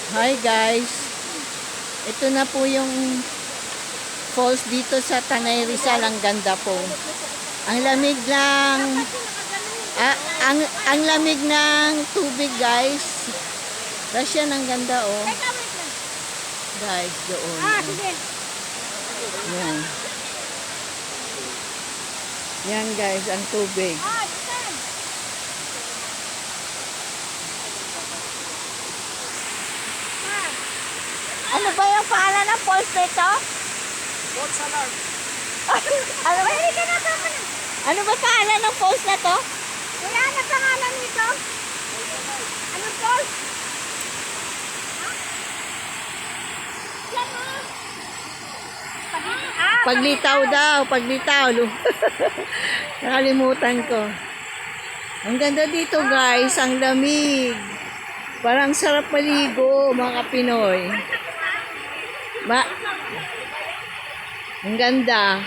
Hi guys, ito na po yung falls dito sa Tanay Rizal. Ang ganda po. Ang lamig ng ang lamig ng tubig guys. Rasyan, ang ganda oh. Guys, doon. Yan. Yan guys, ang tubig. Ano ba yung pangalan ng falls nito? Falls alarm. Ano ba? Ano ba pangalan ng falls na to? Wala na pangalan nito. Ano falls? Yan o. Paglitaw daw, paglitaw. Nakalimutan ko. Ang ganda dito guys, ang lamig. Parang sarap maligo mga Pinoy. Ang ganda.